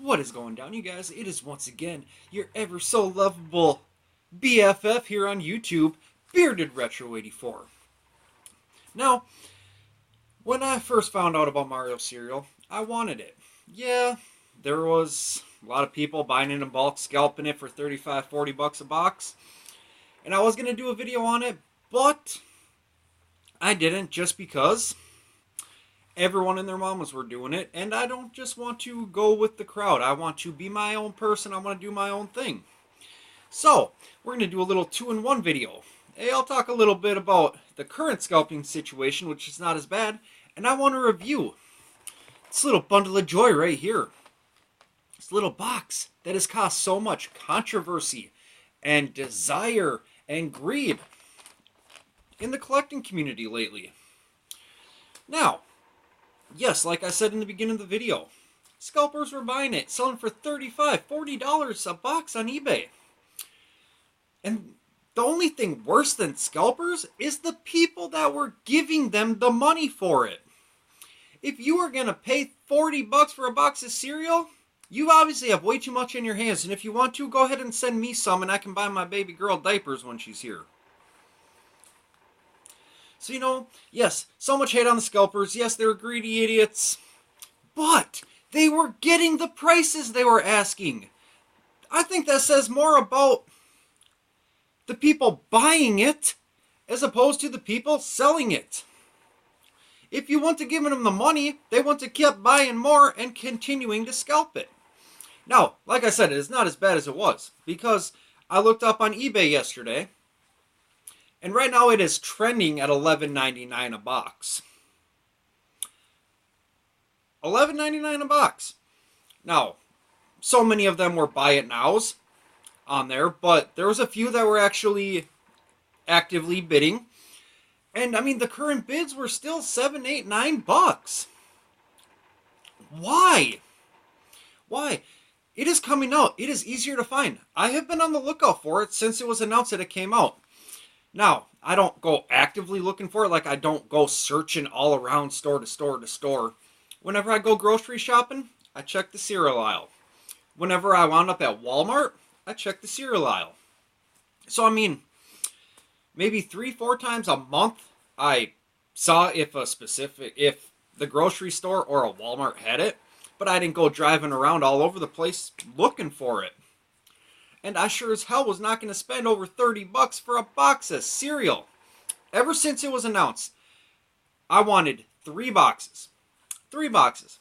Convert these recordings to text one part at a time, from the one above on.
What is going down, you guys? It is once again your ever so lovable BFF here on YouTube, Bearded Retro 84. Now, when I first found out about Mario cereal, I wanted it. Yeah, there was a lot of people buying it in bulk, scalping it for 35, 40 bucks a box. And I was going to do a video on it, but I didn't just because everyone and their mamas were doing it, and I don't just want to go with the crowd. I want to be my own person. I want to do my own thing. So, we're going to do a little 2-in-1 video. Hey, I'll talk a little bit about the current scalping situation, which is not as bad, and I want to review this little bundle of joy right here. This little box that has caused so much controversy and desire and greed in the collecting community lately. Now, yes, like I said in the beginning of the video, scalpers were buying it, selling for $35, $40 a box on eBay. And the only thing worse than scalpers is the people that were giving them the money for it. If you are going to pay 40 bucks for a box of cereal, you obviously have way too much in your hands. And if you want to, go ahead and send me some and I can buy my baby girl diapers when she's here. So, yes, so much hate on the scalpers. Yes, they were greedy idiots. But they were getting the prices they were asking. I think that says more about the people buying it as opposed to the people selling it. If you want to give them the money, they want to keep buying more and continuing to scalp it. Now, like I said, it is not as bad as it was because I looked up on eBay yesterday. And right now it is trending at $11.99 a box. $11.99 a box. Now, so many of them were buy it nows on there, but there was a few that were actually actively bidding. And I mean, the current bids were still $7, $8, $9. Why? Why? It is coming out. It is easier to find. I have been on the lookout for it since it was announced that it came out. Now, I don't go actively looking for it, like I don't go searching all around store to store to store. Whenever I go grocery shopping, I check the cereal aisle. Whenever I wound up at Walmart, I check the cereal aisle. So, I mean, maybe 3-4 times a month, I saw if the grocery store or a Walmart had it, but I didn't go driving around all over the place looking for it. And I sure as hell was not going to spend over 30 bucks for a box of cereal. Ever since it was announced, I wanted 3 boxes. 3 boxes.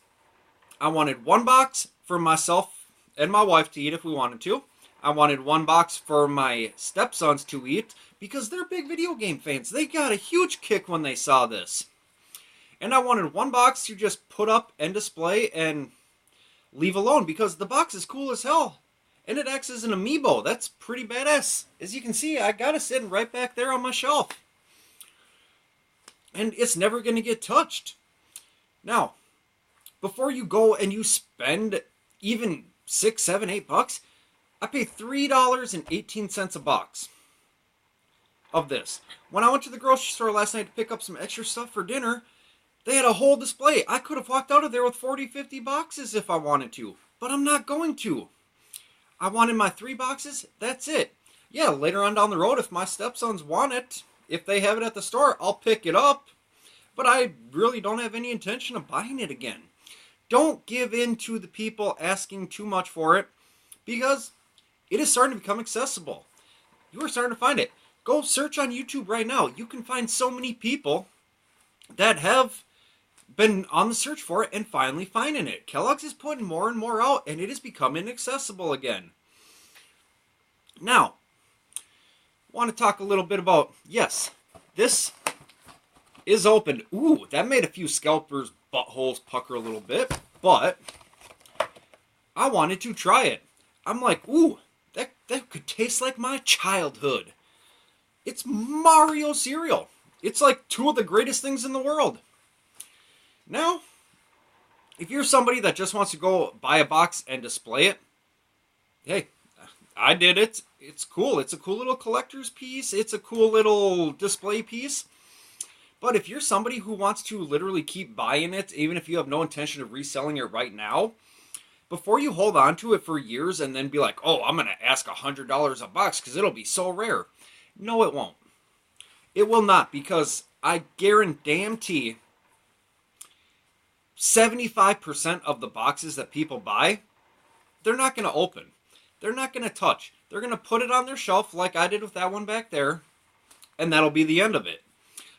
I wanted 1 box for myself and my wife to eat if we wanted to. I wanted 1 box for my stepsons to eat because they're big video game fans. They got a huge kick when they saw this. And I wanted 1 box to just put up and display and leave alone because the box is cool as hell. And it acts as an amiibo. That's pretty badass. As you can see, I got it sitting right back there on my shelf. And it's never going to get touched. Now, before you go and you spend even 6, 7, 8 bucks, I paid $3.18 a box of this. When I went to the grocery store last night to pick up some extra stuff for dinner, they had a whole display. I could have walked out of there with 40, 50 boxes if I wanted to. But I'm not going to. I wanted my 3 boxes, that's it. Yeah, later on down the road, if my stepsons want it, if they have it at the store, I'll pick it up. But I really don't have any intention of buying it again. Don't give in to the people asking too much for it, because it is starting to become accessible. You are starting to find it. Go search on YouTube right now. You can find so many people that have been on the search for it and finally finding it. Kellogg's is putting more and more out, and it is becoming accessible again. Now, I want to talk a little bit about, yes, this is opened. Ooh, that made a few scalpers' buttholes pucker a little bit, but I wanted to try it. I'm like, ooh, that could taste like my childhood. It's Mario cereal. It's like 2 of the greatest things in the world. Now, if you're somebody that just wants to go buy a box and display it, hey, I did it. It's cool. It's a cool little collector's piece. It's a cool little display piece. But if you're somebody who wants to literally keep buying it, even if you have no intention of reselling it right now, before you hold on to it for years and then be like, oh, I'm going to ask $100 a box because it'll be so rare. No, it won't. It will not, because I guarantee 75% of the boxes that people buy, they're not going to open. They're not going to touch. They're going to put it on their shelf like I did with that one back there, and that'll be the end of it.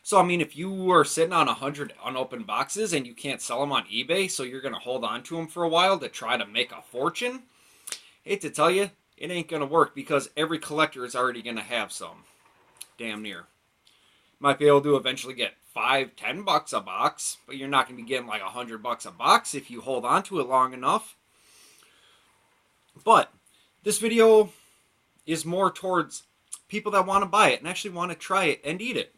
So, I mean, if you are sitting on 100 unopened boxes and you can't sell them on eBay, so you're going to hold on to them for a while to try to make a fortune, hate to tell you, it ain't going to work, because every collector is already going to have some. Damn near. Might be able to eventually get $5-10 a box, but you're not going to be getting like $100 a box if you hold on to it long enough. But this video is more towards people that want to buy it and actually want to try it and eat it.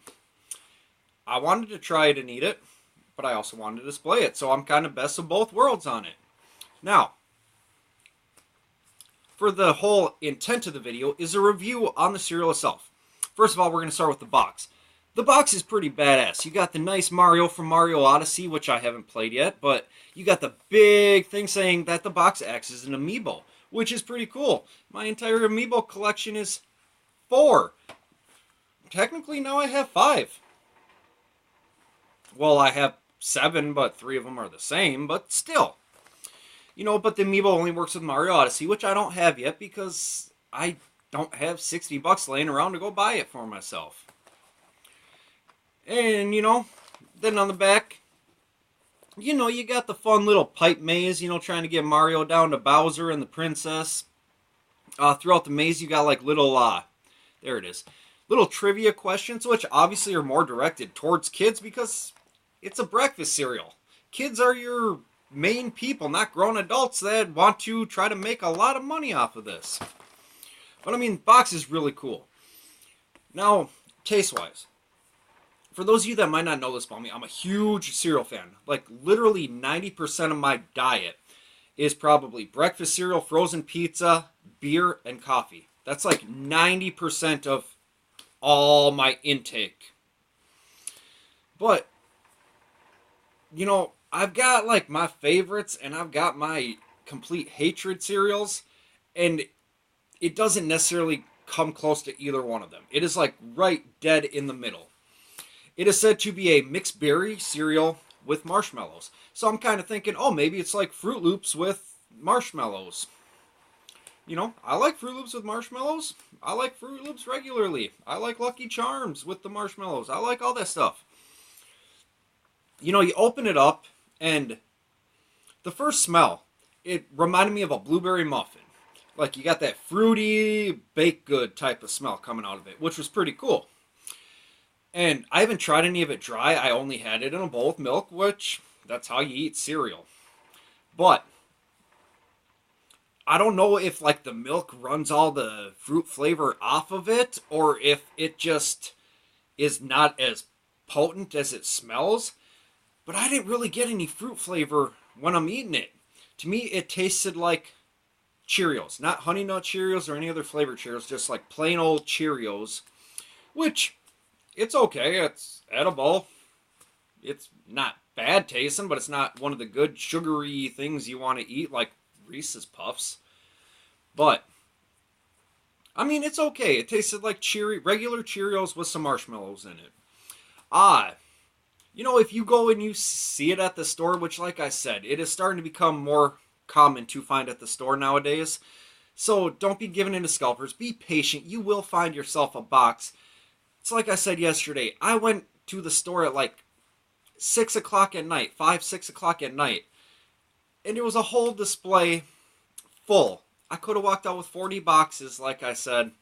I wanted to try it and eat it, but I also wanted to display it, so I'm kind of best of both worlds on it. Now, for the whole intent of the video is a review on the cereal itself. First of all, we're going to start with the box. The box is pretty badass. You got the nice Mario from Mario Odyssey, which I haven't played yet, but you got the big thing saying that the box acts as an amiibo, which is pretty cool. My entire amiibo collection is 4. Technically, now I have 5. Well, I have 7, but 3 of them are the same, but still. You know, but the amiibo only works with Mario Odyssey, which I don't have yet because I don't have $60 laying around to go buy it for myself. And, you know, then on the back, you know, you got the fun little pipe maze, you know, trying to get Mario down to Bowser and the princess. Throughout the maze, you got like little, there it is, little trivia questions, which obviously are more directed towards kids because it's a breakfast cereal. Kids are your main people, not grown adults that want to try to make a lot of money off of this. But, I mean, box is really cool. Now, taste-wise, for those of you that might not know this about me, I'm a huge cereal fan. Like, literally 90% of my diet is probably breakfast cereal, frozen pizza, beer, and coffee. That's like 90% of all my intake. But, you know, I've got like my favorites and I've got my complete hatred cereals, and it doesn't necessarily come close to either one of them. It is like right dead in the middle. It is said to be a mixed berry cereal with marshmallows. So I'm kind of thinking, oh, maybe it's like Fruit Loops with marshmallows. You know, I like Fruit Loops with marshmallows. I like Fruit Loops regularly. I like Lucky Charms with the marshmallows. I like all that stuff. You know, you open it up, and the first smell, it reminded me of a blueberry muffin. Like, you got that fruity, baked good type of smell coming out of it, which was pretty cool. And I haven't tried any of it dry. I only had it in a bowl with milk, which, that's how you eat cereal. But I don't know if, like, the milk runs all the fruit flavor off of it, or if it just is not as potent as it smells. But I didn't really get any fruit flavor when I'm eating it. To me, it tasted like Cheerios. Not Honey Nut Cheerios or any other flavored Cheerios, just like plain old Cheerios. Which, it's okay. It's edible. It's not bad tasting, but it's not one of the good sugary things you want to eat, like Reese's Puffs. But, I mean, it's okay. It tasted like regular Cheerios with some marshmallows in it. You know, if you go and you see it at the store, which, like I said, it is starting to become more common to find at the store nowadays. So don't be giving in to scalpers. Be patient. You will find yourself a box. It's like I said yesterday. I went to the store at like 6 o'clock at night, 6 o'clock at night. And it was a whole display full. I could have walked out with 40 boxes, like I said.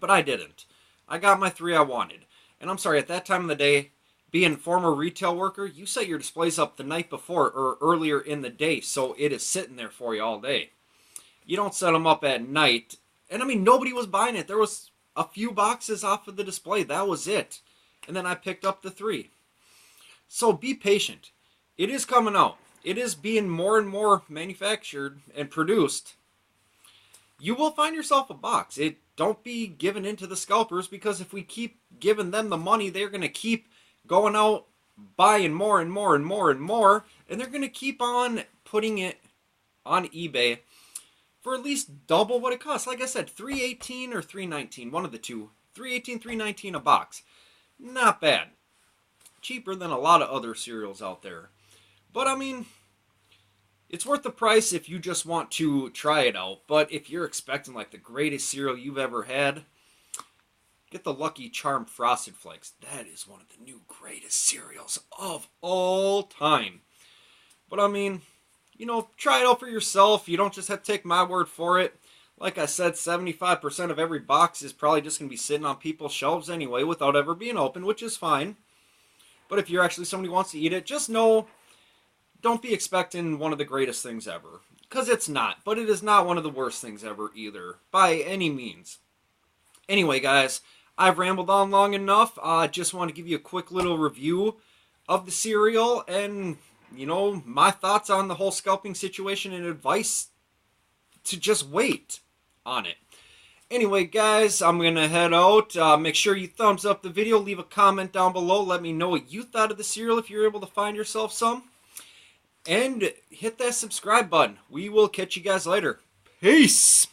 But I didn't. I got my 3 I wanted. And I'm sorry, at that time of the day, being a former retail worker, you set your displays up the night before or earlier in the day, so it is sitting there for you all day. You don't set them up at night. And I mean, nobody was buying it. There was a few boxes off of the display. That was it. And then I picked up the 3. So be patient. It is coming out. It is being more and more manufactured and produced. You will find yourself a box. Don't be giving in to the scalpers, because if we keep giving them the money, they're going to keep going out buying more and more and more and more, and they're going to keep on putting it on eBay for at least double what it costs. Like I said, $3.18 or $3.19, one of the two. $3.18, $3.19 a box. Not bad. Cheaper than a lot of other cereals out there. But I mean, it's worth the price if you just want to try it out. But if you're expecting like the greatest cereal you've ever had, get the Lucky Charm Frosted Flakes. That is one of the new greatest cereals of all time. But I mean, you know, try it out for yourself. You don't just have to take my word for it. Like I said, 75% of every box is probably just going to be sitting on people's shelves anyway without ever being opened, which is fine. But if you're actually somebody who wants to eat it, just know, don't be expecting one of the greatest things ever. Because it's not. But it is not one of the worst things ever either. By any means. Anyway, guys, I've rambled on long enough. I just want to give you a quick little review of the cereal and, you know, my thoughts on the whole scalping situation and advice to just wait on it. Anyway, guys, I'm going to head out. Make sure you thumbs up the video. Leave a comment down below. Let me know what you thought of the cereal if you're able to find yourself some. And hit that subscribe button. We will catch you guys later. Peace!